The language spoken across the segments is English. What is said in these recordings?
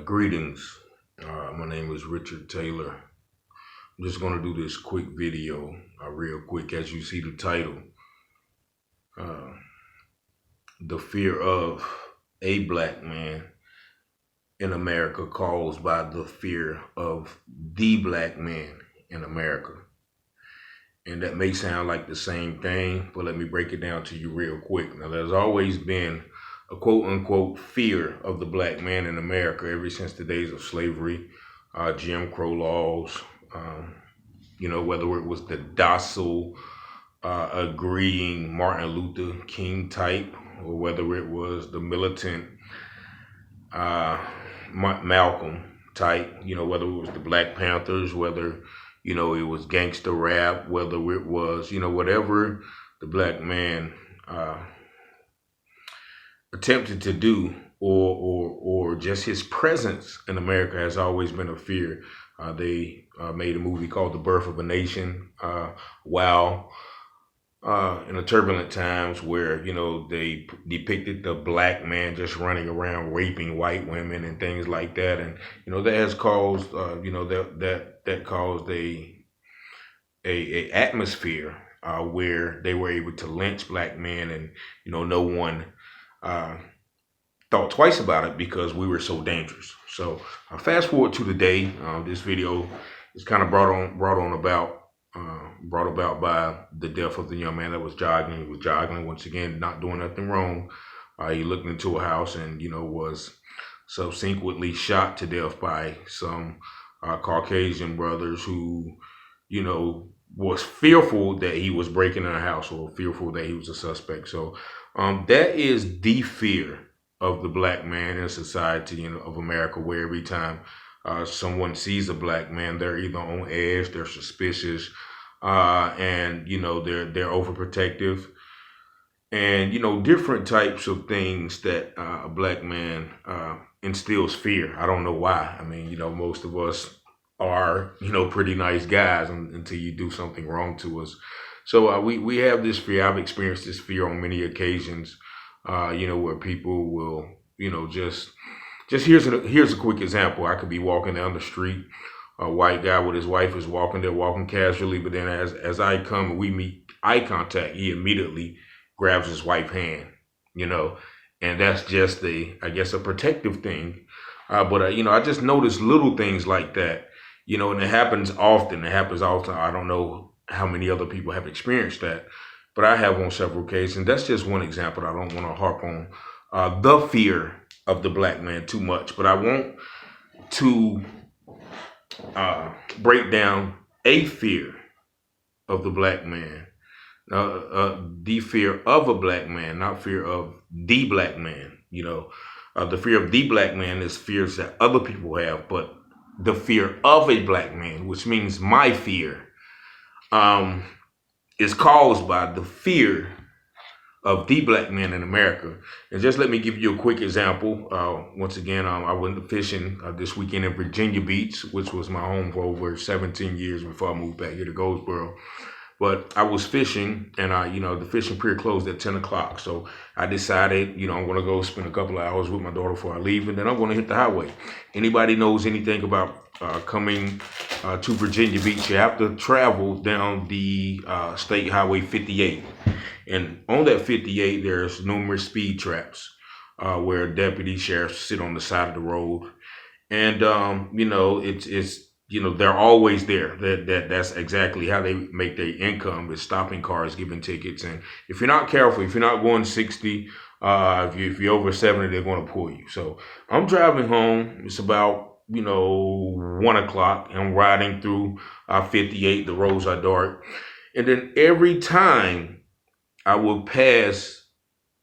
Greetings. My name is Richard Taylor. I'm just going to do this quick video, real quick, as you see the title. Uh, the fear of a black man in America caused by the fear of the black man in America. And that may sound like the same thing, but let me break it down to you real quick. Now, there's always been a quote unquote fear of the black man in America ever since the days of slavery, Jim Crow laws, whether it was the docile, agreeing Martin Luther King type, or whether it was the militant Malcolm type, whether it was the Black Panthers, whether, it was gangster rap, whether it was, whatever the black man attempted to do, or just his presence in America has always been a fear. They made a movie called The Birth of a Nation. Wow. In the turbulent times where, they depicted the black man just running around raping white women and things like that. And, that has caused, that caused a atmosphere where they were able to lynch black men, and, no one thought twice about it because we were so dangerous. So fast forward to today. This video is kind of brought about by the death of the young man that was jogging. He was jogging, once again, not doing nothing wrong. He looked into a house and, was subsequently shot to death by some Caucasian brothers who, was fearful that he was breaking in a house, or fearful that he was a suspect. So that is the fear of the black man in society of America, where every time someone sees a black man, they're either on edge, they're suspicious, and they're overprotective, and different types of things that a black man instills fear. I don't know why. I mean, most of us are pretty nice guys until you do something wrong to us. So we have this fear. I've experienced this fear on many occasions. Where people will, just here's a quick example. I could be walking down the street. A white guy with his wife is walking. They're walking casually, but then as I come and we meet eye contact, he immediately grabs his wife's hand, and that's just I guess a protective thing. But I just notice little things like that, and it happens often. I don't know how many other people have experienced that, but I have on several occasions. That's just one example. I don't want to harp on the fear of the black man too much, but I want to break down a fear of the black man. The fear of a black man, not fear of the black man. The fear of the black man is fears that other people have, but the fear of a black man, which means my fear, is caused by the fear of the black man in America. And just let me give you a quick example. Once again, I went fishing this weekend in Virginia Beach, which was my home for over 17 years before I moved back here to Goldsboro. But I was fishing, and the fishing pier closed at 10 o'clock. So I decided, I'm going to go spend a couple of hours with my daughter before I leave, and then I'm going to hit the highway. Anybody knows anything about coming to Virginia Beach, you have to travel down the State Highway 58. And on that 58, there's numerous speed traps where deputy sheriffs sit on the side of the road. And, it's they're always there. That's exactly how they make their income, is stopping cars, giving tickets. And if you're not careful, if you're not going 60, if you're over 70, they're going to pull you. So I'm driving home. It's about 1 o'clock. I'm riding through 58. The roads are dark. And then every time I will pass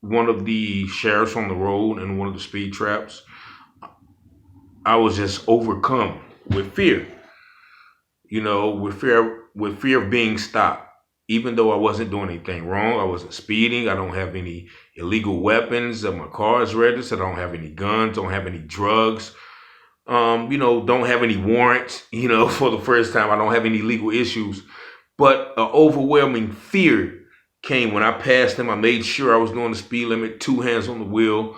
one of the sheriffs on the road and one of the speed traps, I was just overcome with fear, with fear of being stopped. Even though I wasn't doing anything wrong, I wasn't speeding, I don't have any illegal weapons, my car is registered, I don't have any guns, don't have any drugs, don't have any warrants, for the first time, I don't have any legal issues, but an overwhelming fear came. When I passed him, I made sure I was doing the speed limit, 2 hands on the wheel.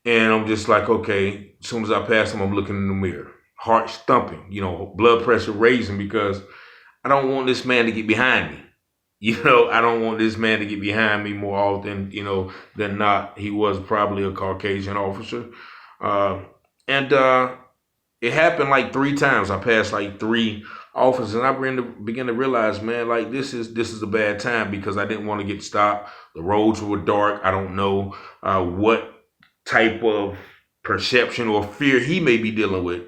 And I'm just like, okay, as soon as I pass him, I'm looking in the mirror. Heart thumping, blood pressure raising because I don't want this man to get behind me. I don't want this man to get behind me more often, than not. He was probably a Caucasian officer. And it happened like 3 times. I passed like 3 officers, and I began to realize, man, like this is a bad time because I didn't want to get stopped. The roads were dark. I don't know what type of perception or fear he may be dealing with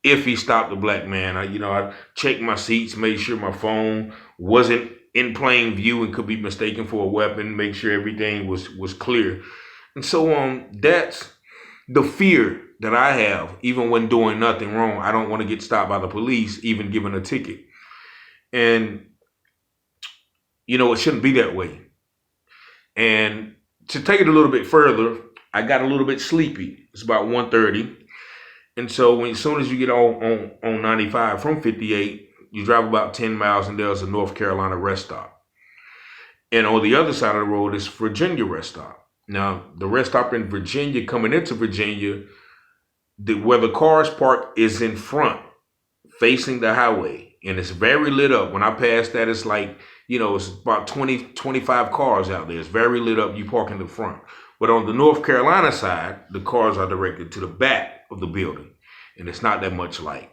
if he stopped a black man. I checked my seats, made sure my phone wasn't in plain view and could be mistaken for a weapon, make sure everything was clear. And so that's the fear that I have, even when doing nothing wrong. I don't want to get stopped by the police, even given a ticket. And it shouldn't be that way. And to take it a little bit further, I got a little bit sleepy. It's about 1:30. And so as soon as you get on 95 from 58, you drive about 10 miles and there's a North Carolina rest stop. And on the other side of the road is Virginia rest stop. Now, the rest stop in Virginia, coming into Virginia, where the cars parked is in front, facing the highway. And it's very lit up. When I pass that, it's like, it's about 20, 25 cars out there. It's very lit up. You park in the front. But on the North Carolina side, the cars are directed to the back of the building. And it's not that much light.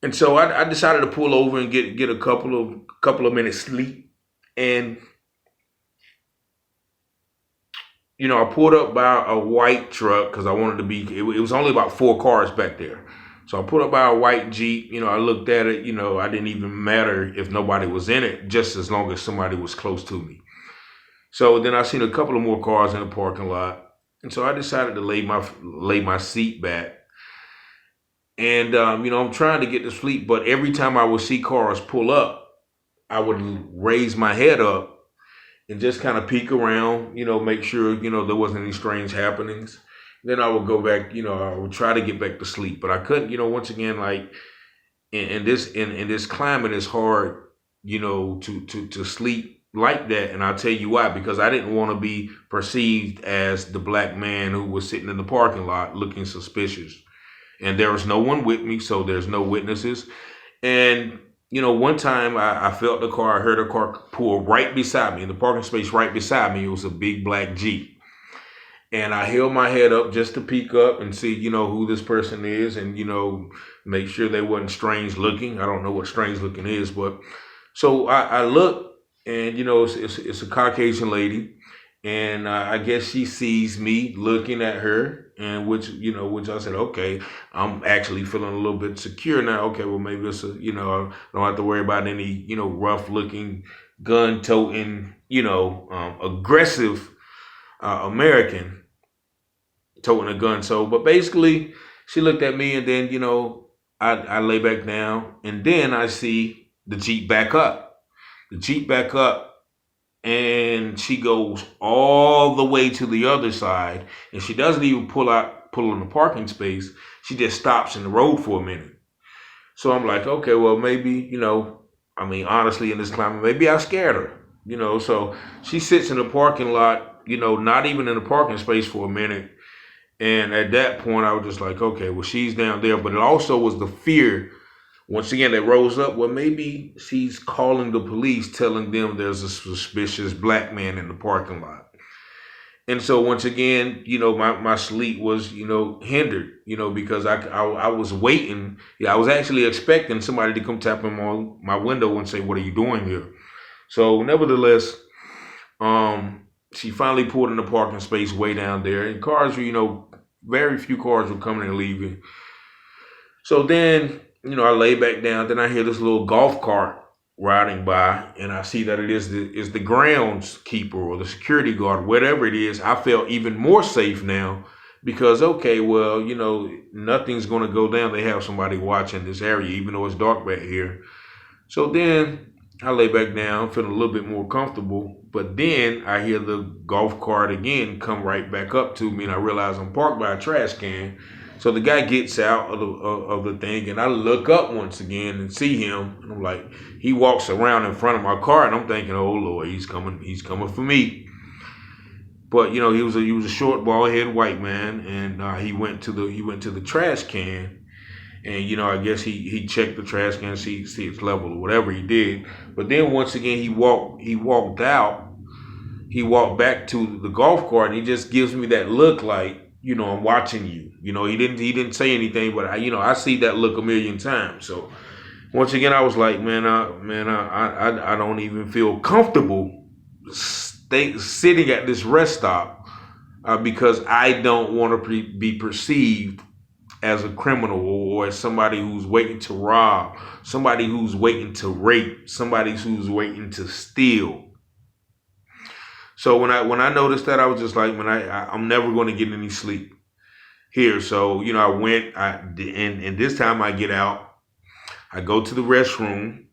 And so I decided to pull over and get a couple of minutes sleep. And I pulled up by a white truck because I wanted to be. It was only about 4 cars back there, so I pulled up by a white Jeep. I looked at it. I didn't even matter if nobody was in it, just as long as somebody was close to me. So then I seen a couple of more cars in the parking lot, and so I decided to lay my seat back. And, I'm trying to get to sleep, but every time I would see cars pull up, I would raise my head up and just kind of peek around, make sure, there wasn't any strange happenings. Then I would go back, I would try to get back to sleep, but I couldn't, once again, like in this climate, it's hard, to sleep like that. And I'll tell you why, because I didn't want to be perceived as the black man who was sitting in the parking lot looking suspicious. And there was no one with me, so there's no witnesses. And, one time I felt the car, I heard a car pull right beside me, in the parking space right beside me. It was a big black Jeep. And I held my head up just to peek up and see, who this person is and, make sure they wasn't strange looking. I don't know what strange looking is, but so I looked and, it's a Caucasian lady. And I guess she sees me looking at her, and which I said, okay, I'm actually feeling a little bit secure now. Okay, well, maybe it's I don't have to worry about any, rough looking, gun toting, aggressive American toting a gun. So, but basically she looked at me and then, I lay back down and then I see the Jeep back up. And she goes all the way to the other side, and she doesn't even pull in the parking space. She just stops in the road for a minute. So I'm like, okay, well, maybe, honestly, in this climate, maybe I scared her, So she sits in the parking lot, not even in the parking space for a minute. And at that point, I was just like, okay, well, she's down there. But it also was the fear, once again, that rose up. Well, maybe she's calling the police, telling them there's a suspicious black man in the parking lot. And so once again, my sleep was, hindered, because I was waiting. I was actually expecting somebody to come tap on my window and say, what are you doing here? So nevertheless, she finally pulled in the parking space way down there, and cars were, very few cars were coming and leaving. So then, I lay back down. Then I hear this little golf cart riding by, and I see that it is the groundskeeper or the security guard, whatever it is. I felt even more safe now because, okay, well, nothing's going to go down. They have somebody watching this area, even though it's dark back here. So then I lay back down, feeling a little bit more comfortable. But then I hear the golf cart again come right back up to me, and I realize I'm parked by a trash can. So the guy gets out of the thing, and I look up once again and see him, and I'm like, he walks around in front of my car, and I'm thinking, oh Lord, he's coming for me. But he was a short, bald head white man, and he went to the trash can, and I guess he checked the trash can, see its level or whatever he did. But then once again he walked out. He walked back to the golf cart, and he just gives me that look like, I'm watching you. He didn't say anything, but I see that look a million times. So once again, I was like, man, I don't even feel comfortable sitting at this rest stop because I don't want to be perceived as a criminal or as somebody who's waiting to rob, somebody who's waiting to rape, somebody who's waiting to steal. So when I noticed that, I was just like, man, I'm never going to get any sleep here. So I went, and this time I get out, I go to the restroom,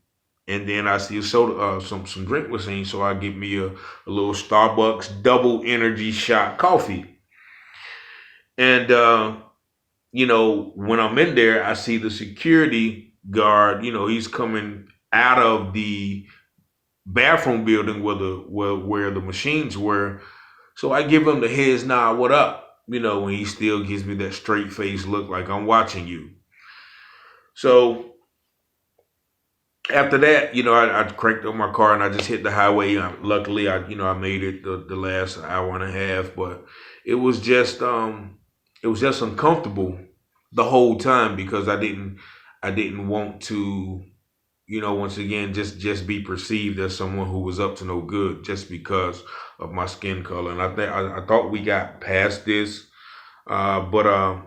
and then I see a soda, some drink machine. So I get me a little Starbucks double energy shot coffee, and when I'm in there, I see the security guard. He's coming out of the bathroom building where the machines were. So I give him the heads nod, what up? When he still gives me that straight face look like I'm watching you. So after that, I cranked up my car and I just hit the highway. Luckily, I made it the last hour and a half, but it was just uncomfortable the whole time because I didn't want to, once again, just be perceived as someone who was up to no good just because of my skin color. And I thought we got past this, but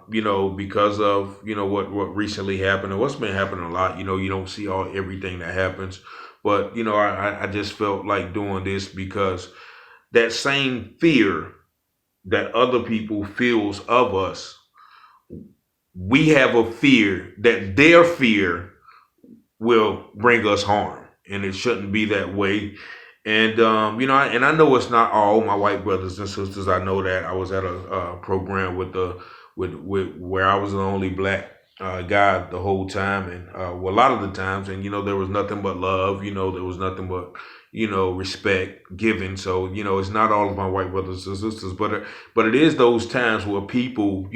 because of what recently happened and what's been happening a lot, you don't see everything that happens, but I just felt like doing this because that same fear that other people feels of us, we have a fear that their fear will bring us harm, and it shouldn't be that way. And and I know it's not all my white brothers and sisters. I know that I was at a program with where I was the only black guy the whole time, and well, a lot of the times, and there was nothing but love. There was nothing but respect given. So it's not all of my white brothers and sisters, but it is those times where people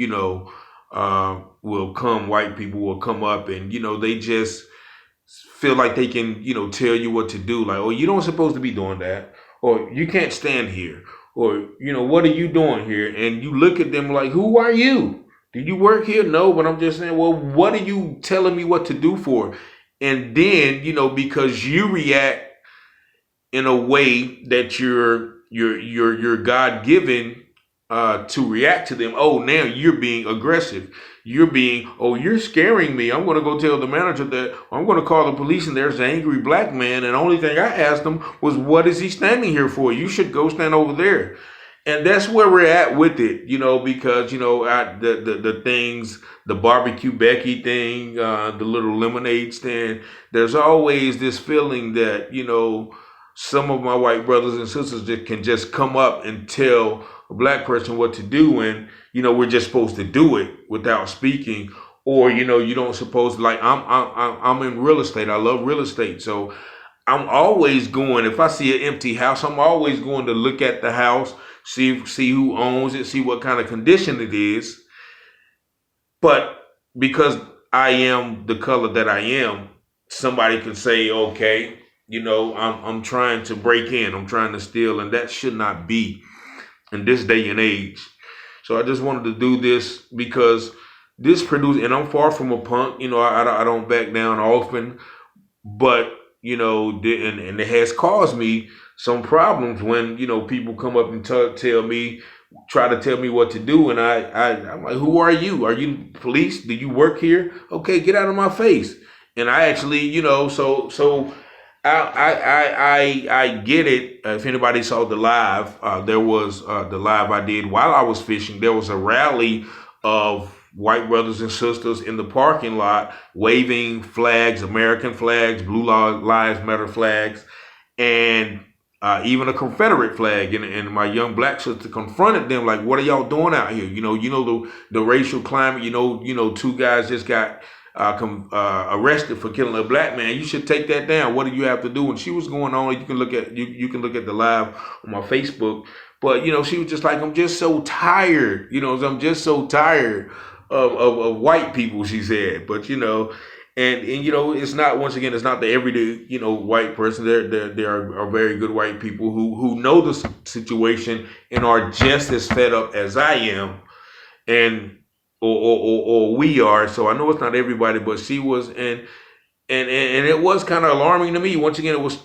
white people will come up, and they just feel like they can, tell you what to do. Like, oh, you don't supposed to be doing that, or you can't stand here, or what are you doing here? And you look at them like, who are you? Do you work here? No, but I'm just saying, well, what are you telling me what to do for? And then, because you react in a way that you're God given to react to them. Oh, now you're being aggressive. You're scaring me. I'm going to go tell the manager that I'm going to call the police, and there's an angry black man. And the only thing I asked him was, what is he standing here for? You should go stand over there. And that's where we're at with it, because, the things, the barbecue Becky thing, the little lemonade stand, there's always this feeling that, some of my white brothers and sisters that can just come up and tell a black person what to do, and we're just supposed to do it without speaking, or you don't supposed to, like, I'm in real estate. I love real estate, so I'm always going, if I see an empty house, I'm always going to look at the house, see who owns it, see what kind of condition it is. But because I am the color that I am, somebody can say, okay, I'm trying to break in, I'm trying to steal, and that should not be in this day and age. So I just wanted to do this because this produced, and I'm far from a punk, I don't back down often, but, and it has caused me some problems when, people come up and try to tell me what to do. And I'm like, who are you? Are you police? Do you work here? Okay, get out of my face. And I actually, so I get it. If anybody saw the live, there was the live I did while I was fishing. There was a rally of white brothers and sisters in the parking lot waving flags, American flags, Blue Lives Matter flags. And even a Confederate flag, and my young black sister confronted them like, "What are y'all doing out here? The racial climate. Two guys just got arrested for killing a black man. You should take that down. What do you have to do?" And she was going on. You can look at you can look at the live on my Facebook. But she was just like, "I'm just so tired. I'm just so tired of white people," she said. But and it's not, once again, it's not the everyday white person. There are very good white people who know the situation and are just as fed up as I am, and or we are. So I know it's not everybody, but she was, and it was kind of alarming to me. Once again, it was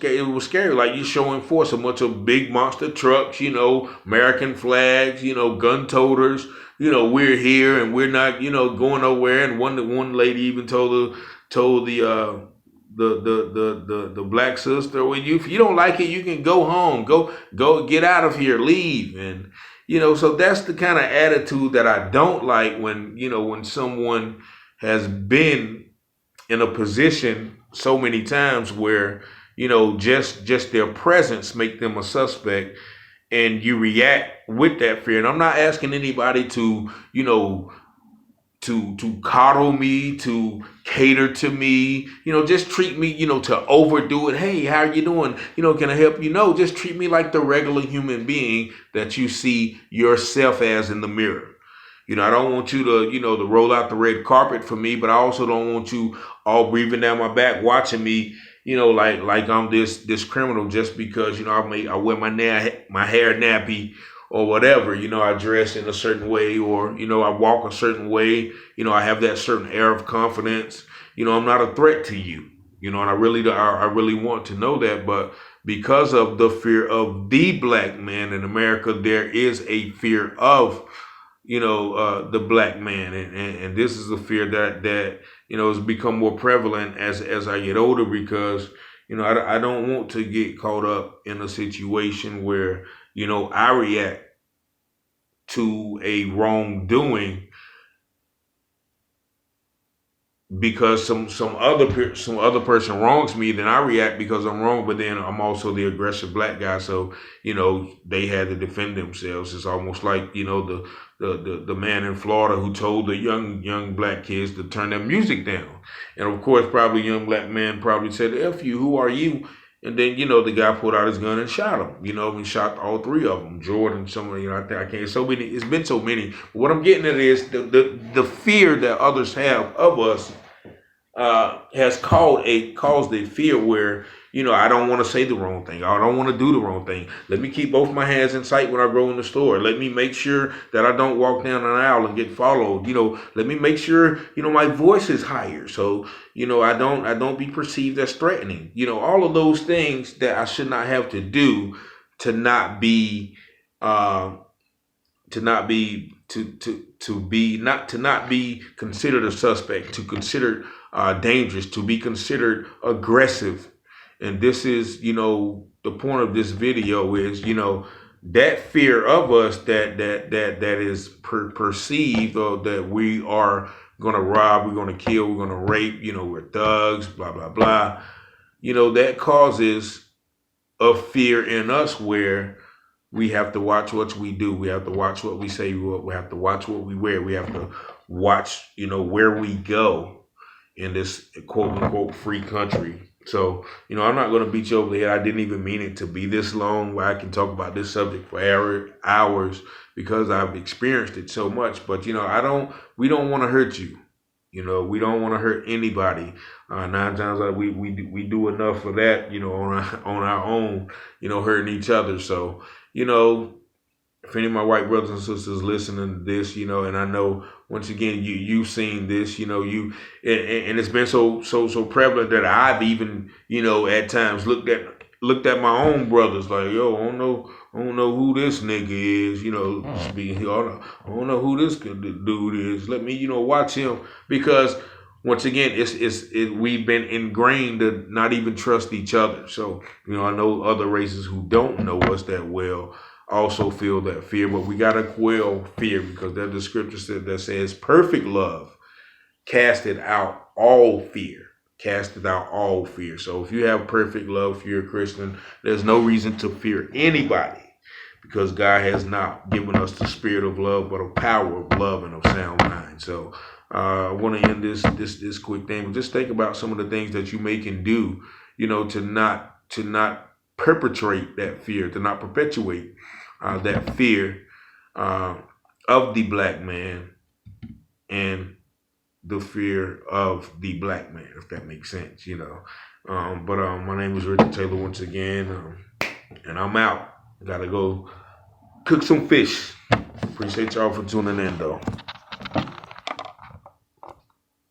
scary. Like, you're showing forth so much of big monster trucks, American flags, gun toters. We're here and we're not, going nowhere. And one lady even told the black sister, "Well, if you don't like it, you can go home, go get out of here, leave." And so that's the kind of attitude that I don't like when someone has been in a position so many times where just their presence make them a suspect, and you react with that fear. And I'm not asking anybody to to coddle me, to cater to me, just treat me, to overdo it. "Hey, how are you doing? Can I help you?" No, just treat me like the regular human being that you see yourself as in the mirror. I don't want you to roll out the red carpet for me, but I also don't want you all breathing down my back, watching me, like I'm this criminal just because, I wear my hair nappy or whatever, I dress in a certain way, or, I walk a certain way, I have that certain air of confidence, I'm not a threat to you, and I really want to know that. But because of the fear of the black man in America, there is a fear of the black man, and this is a fear that has become more prevalent as I get older, because I don't want to get caught up in a situation where I react to a wrongdoing because some other person wrongs me. Then I react because I'm wrong, but then I'm also the aggressive black guy, so they had to defend themselves. It's almost like the man in Florida who told the young black kids to turn their music down, and of course probably young black man probably said, "F you, who are you?" And then the guy pulled out his gun and shot him. And shot all three of them. Jordan, somebody, I think I can't. So many. It's been so many. But what I'm getting at is the fear that others have of us has caused a fear where I don't want to say the wrong thing. I don't want to do the wrong thing. Let me keep both my hands in sight when I go in the store. Let me make sure that I don't walk down an aisle and get followed. Let me make sure my voice is higher, so I don't be perceived as threatening. All of those things that I should not have to do to not be considered a suspect, to consider dangerous, to be considered aggressive. And this is, the point of this video is, that fear of us that is perceived, or that we are going to rob, we're going to kill, we're going to rape, we're thugs, blah, blah, blah. That causes a fear in us where we have to watch what we do. We have to watch what we say. We have to watch what we wear. We have to watch, where we go in this quote unquote free country. So, I'm not going to beat you over the head. I didn't even mean it to be this long where I can talk about this subject for hours because I've experienced it so much. But, we don't want to hurt you. We don't want to hurt anybody. 9 times out of we do enough of that, on our own, hurting each other. So, if any of my white brothers and sisters listening to this, and I know once again you've seen this, and it's been so prevalent that I've even, at times looked at my own brothers like, "Yo, I don't know who this nigga is," speaking here. I don't know who this dude is. Let me, watch him, because once again, we've been ingrained to not even trust each other. So, I know other races who don't know us that well also feel that fear, but we gotta quell fear, because there's the scripture that says perfect love casted out all fear. casteth out all fear. So if you have perfect love for your Christian, there's no reason to fear anybody, because God has not given us the spirit of love, but a power of love and of sound mind. So I want to end this quick thing, but just think about some of the things that you may can do, to not perpetrate that fear, to not perpetuate that fear of the black man and the fear of the black man, if that makes sense. But my name is Richard Taylor once again, and I'm out. Gotta go cook some fish. Appreciate y'all for tuning in, though.